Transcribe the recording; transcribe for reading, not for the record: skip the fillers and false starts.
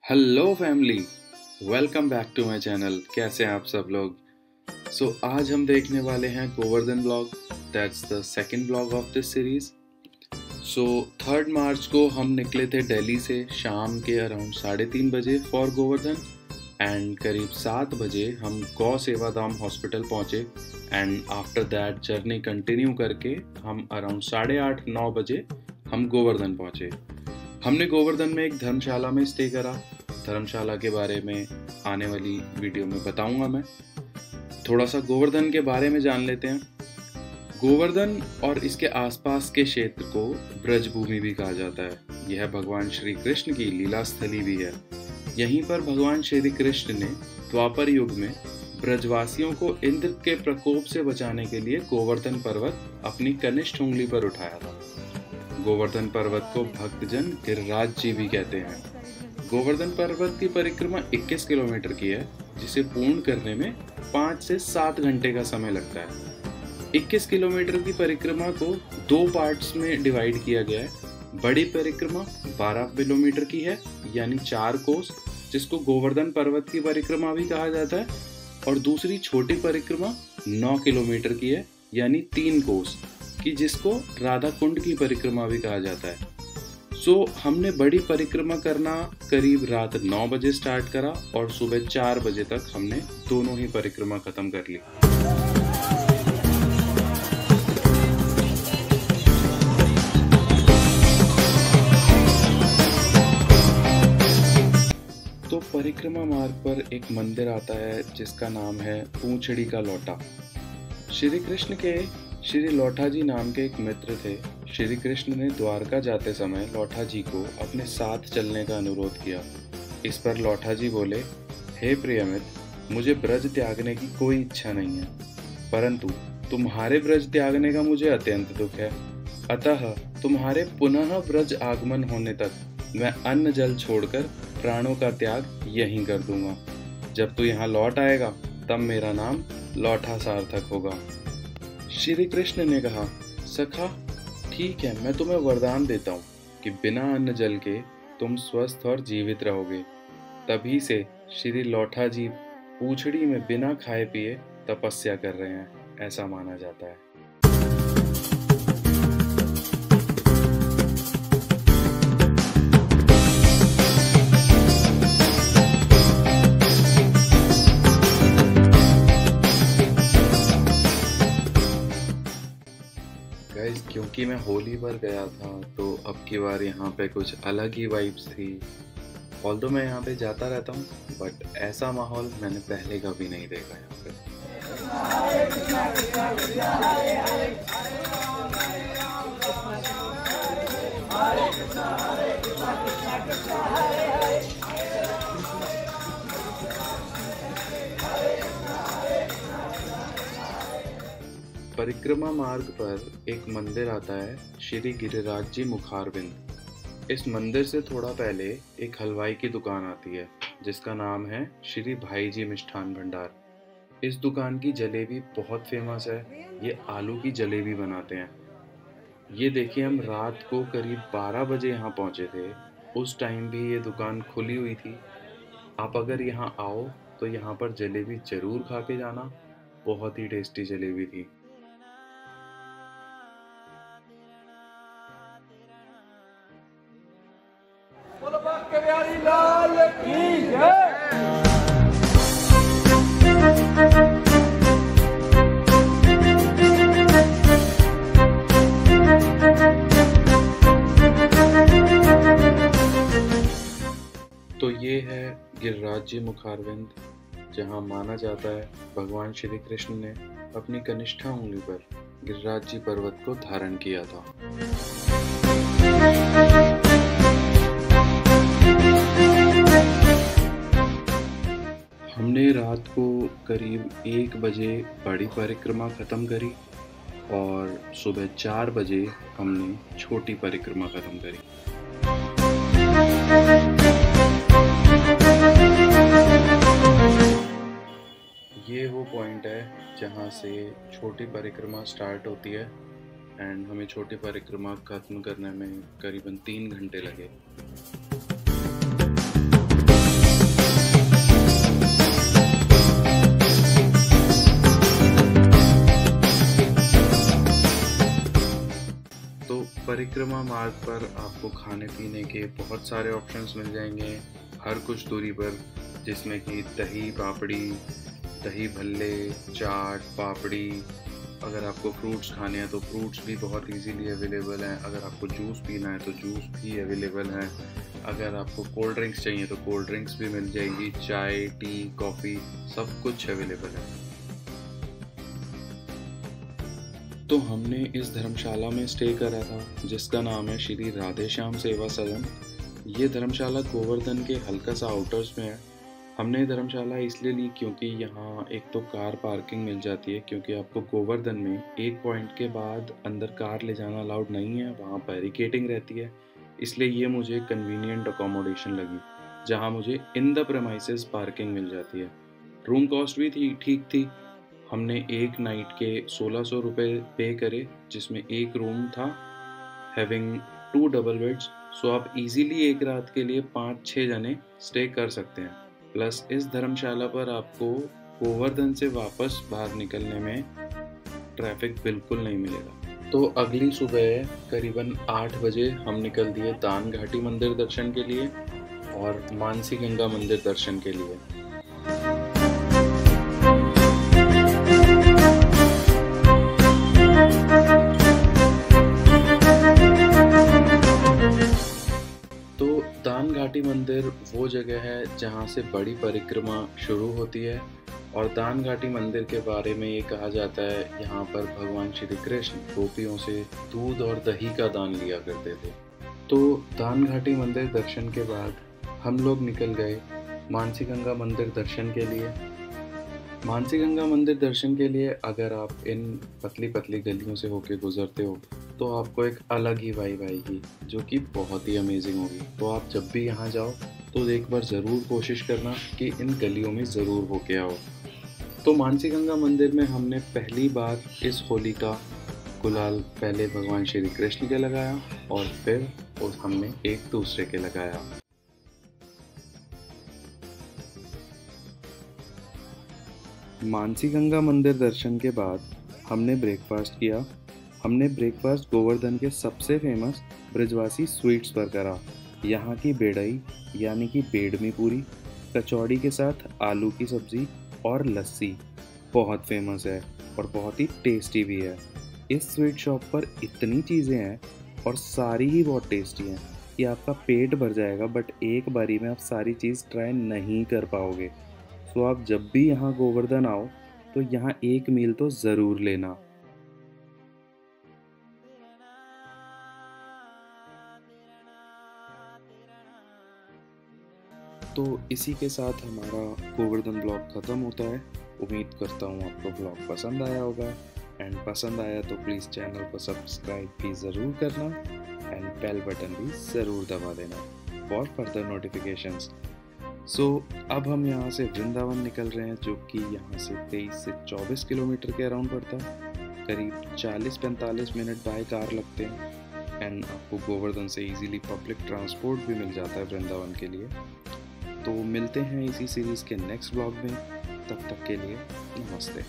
Hello family, welcome back to my channel. कैसे हैं आप सब लोग? आज हम देखने वाले हैं Govardhan blog. That's the second blog of this series. 3 मार्च को हम निकले थे दिल्ली से शाम के अराउंड 3:30 बजे फॉर गोवर्धन एंड करीब 7 बजे हम गौ सेवाधाम हॉस्पिटल पहुंचे and after that journey continue करके हम अराउंड 8:30-9 बजे हम गोवर्धन पहुंचे। हमने गोवर्धन में एक धर्मशाला में स्टे करा। धर्मशाला के बारे में आने वाली वीडियो में बताऊंगा मैं। थोड़ा सा गोवर्धन के बारे में जान लेते हैं। गोवर्धन और इसके आसपास के क्षेत्र को ब्रजभूमि भी कहा जाता है। यह भगवान श्री कृष्ण की लीला स्थली भी है। यहीं पर भगवान श्री कृष्ण ने द्वापर युग में ब्रजवासियों को इंद्र के प्रकोप से बचाने के लिए गोवर्धन पर्वत अपनी कनिष्ठ उंगली पर उठाया था। गोवर्धन पर्वत को भक्तजन गिरिराज जी भी कहते हैं। गोवर्धन पर्वत की परिक्रमा 21 किलोमीटर की है, जिसे पूर्ण करने में 5 से 7 घंटे का समय लगता है। 21 किलोमीटर की परिक्रमा को 2 पार्ट्स में डिवाइड किया गया है। बड़ी परिक्रमा 12 किलोमीटर की है, यानी 4 कोस, जिसको गोवर्धन पर्वत की परिक्रमा भी कहा जाता है, और दूसरी छोटी परिक्रमा 9 किलोमीटर की है, यानी 3 कोस की, जिसको राधा कुंड की परिक्रमा भी कहा जाता है। हमने बड़ी परिक्रमा करना करीब रात 9 बजे स्टार्ट करा और सुबह 4 बजे तक हमने दोनों ही परिक्रमा खत्म कर ली। तो परिक्रमा मार्ग पर एक मंदिर आता है जिसका नाम है पूंछड़ी का लोटा। श्री कृष्ण के श्री लोठा जी नाम के एक मित्र थे। श्री कृष्ण ने द्वारका जाते समय लोठा जी को अपने साथ चलने का अनुरोध किया। इस पर लोठा जी बोले, हे प्रियमित्र, मुझे ब्रज त्यागने की कोई इच्छा नहीं है, परंतु तुम्हारे ब्रज त्यागने का मुझे अत्यंत दुख है। अतः तुम्हारे पुनः ब्रज आगमन होने तक मैं अन्न जल छोड़कर प्राणों का त्याग यहीं कर दूंगा। जब तू यहाँ लौट आएगा तब मेरा नाम लोठा सार्थक होगा। श्री कृष्ण ने कहा, सखा ठीक है, मैं तुम्हें वरदान देता हूँ कि बिना अन्न जल के तुम स्वस्थ और जीवित रहोगे। तभी से श्री लोठा जी पूंछड़ी में बिना खाए पिए तपस्या कर रहे हैं, ऐसा माना जाता है। क्योंकि मैं होली पर गया था तो अब की बार यहाँ पे कुछ अलग ही वाइब्स थी। ऑल्दो मैं यहाँ पे जाता रहता हूँ, बट ऐसा माहौल मैंने पहले कभी नहीं देखा यहाँ पे। परिक्रमा मार्ग पर एक मंदिर आता है, श्री गिरिराज जी मुखारविंद। इस मंदिर से थोड़ा पहले एक हलवाई की दुकान आती है जिसका नाम है श्री भाई जी मिष्ठान भंडार। इस दुकान की जलेबी बहुत फेमस है। ये आलू की जलेबी बनाते हैं। ये देखिए, हम रात को करीब 12 बजे यहाँ पहुँचे थे। उस टाइम भी ये दुकान खुली हुई थी। आप अगर यहाँ आओ तो यहाँ पर जलेबी ज़रूर खा के जाना। बहुत ही टेस्टी जलेबी थी। तो ये है गिरिराज जी मुखारविंद, जहाँ माना जाता है भगवान श्री कृष्ण ने अपनी कनिष्ठा उंगली पर गिरिराज जी पर्वत को धारण किया था। हमने रात को करीब 1 बजे बड़ी परिक्रमा खत्म करी और सुबह 4 बजे हमने छोटी परिक्रमा खत्म करी। ये वो पॉइंट है जहाँ से छोटी परिक्रमा स्टार्ट होती है एंड हमें छोटी परिक्रमा खत्म करने में करीबन 3 घंटे लगे। परिक्रमा मार्ग पर आपको खाने पीने के बहुत सारे ऑप्शंस मिल जाएंगे हर कुछ दूरी पर, जिसमें कि दही पापड़ी, दही भल्ले, चाट, पापड़ी। अगर आपको फ्रूट्स खाने हैं तो फ्रूट्स भी बहुत इजीली अवेलेबल हैं। अगर आपको जूस पीना है तो जूस भी अवेलेबल है। अगर आपको कोल्ड ड्रिंक्स चाहिए तो कोल्ड ड्रिंक्स भी मिल जाएगी। चाय, टी, कॉफ़ी सब कुछ अवेलेबल है। तो हमने इस धर्मशाला में स्टे करा था जिसका नाम है श्री राधे श्याम सेवा सदन। ये धर्मशाला गोवर्धन के हल्का सा आउटर्स में है। हमने धर्मशाला इसलिए ली क्योंकि यहाँ एक तो कार पार्किंग मिल जाती है, क्योंकि आपको गोवर्धन में एक पॉइंट के बाद अंदर कार ले जाना अलाउड नहीं है, वहाँ बैरिकेडिंग रहती है। इसलिए ये मुझे कन्वीनियंट अकोमोडेशन लगी जहाँ मुझे इन द प्रेमाइसेस पार्किंग मिल जाती है। रूम कॉस्ट भी ठीक थी। हमने एक नाइट के 1600 रुपये पे करे, जिसमें एक रूम था हैविंग 2 डबल बेड्स। सो आप इजीली एक रात के लिए 5-6 जने स्टे कर सकते हैं। प्लस इस धर्मशाला पर आपको गोवर्धन से वापस बाहर निकलने में ट्रैफिक बिल्कुल नहीं मिलेगा। तो अगली सुबह करीबन 8 बजे हम निकल दिए दान घाटी मंदिर दर्शन के लिए और मानसी गंगा मंदिर दर्शन के लिए। दान घाटी मंदिर वो जगह है जहाँ से बड़ी परिक्रमा शुरू होती है और दान घाटी मंदिर के बारे में ये कहा जाता है यहाँ पर भगवान श्री कृष्ण गोपियों से दूध और दही का दान लिया करते थे। तो दान घाटी मंदिर दर्शन के बाद हम लोग निकल गए मानसी गंगा मंदिर दर्शन के लिए। मानसी गंगा मंदिर दर्शन के लिए अगर आप इन पतली पतली गलियों से होके गुजरते हो तो आपको एक अलग ही वाइब आएगी जो कि बहुत ही अमेजिंग होगी। तो आप जब भी यहाँ जाओ तो एक बार ज़रूर कोशिश करना कि इन गलियों में ज़रूर होके आओ। तो मानसी गंगा मंदिर में हमने पहली बार इस होली का गुलाल पहले भगवान श्री कृष्ण के लगाया और फिर हमने एक दूसरे के लगाया। मानसी गंगा मंदिर दर्शन के बाद हमने ब्रेकफास्ट किया। हमने ब्रेकफास्ट गोवर्धन के सबसे फेमस ब्रजवासी स्वीट्स पर करा। यहाँ की बेड़ई यानी कि बेडमी पूरी, कचौड़ी के साथ आलू की सब्ज़ी और लस्सी बहुत फेमस है और बहुत ही टेस्टी भी है। इस स्वीट शॉप पर इतनी चीज़ें हैं और सारी ही बहुत टेस्टी हैं कि आपका पेट भर जाएगा, बट एक बारी में आप सारी चीज़ ट्राई नहीं कर पाओगे। तो आप जब भी यहाँ गोवर्धन आओ तो यहाँ एक मील तो ज़रूर लेना। तो इसी के साथ हमारा गोवर्धन ब्लॉग ख़त्म होता है। उम्मीद करता हूँ आपको ब्लॉग पसंद आया होगा, एंड पसंद आया तो प्लीज़ चैनल को सब्सक्राइब भी ज़रूर करना एंड बेल बटन भी ज़रूर दबा देना फॉर फर्दर नोटिफिकेशंस। सो अब हम यहाँ से वृंदावन निकल रहे हैं, जो कि यहाँ से 23 से 24 किलोमीटर के अराउंड पड़ता है। करीब 40-45 मिनट बाय कार लगते हैं एंड आपको गोवर्धन से इजीली पब्लिक ट्रांसपोर्ट भी मिल जाता है वृंदावन के लिए। तो मिलते हैं इसी सीरीज़ के नेक्स्ट ब्लॉग में। तब तक के लिए नमस्ते।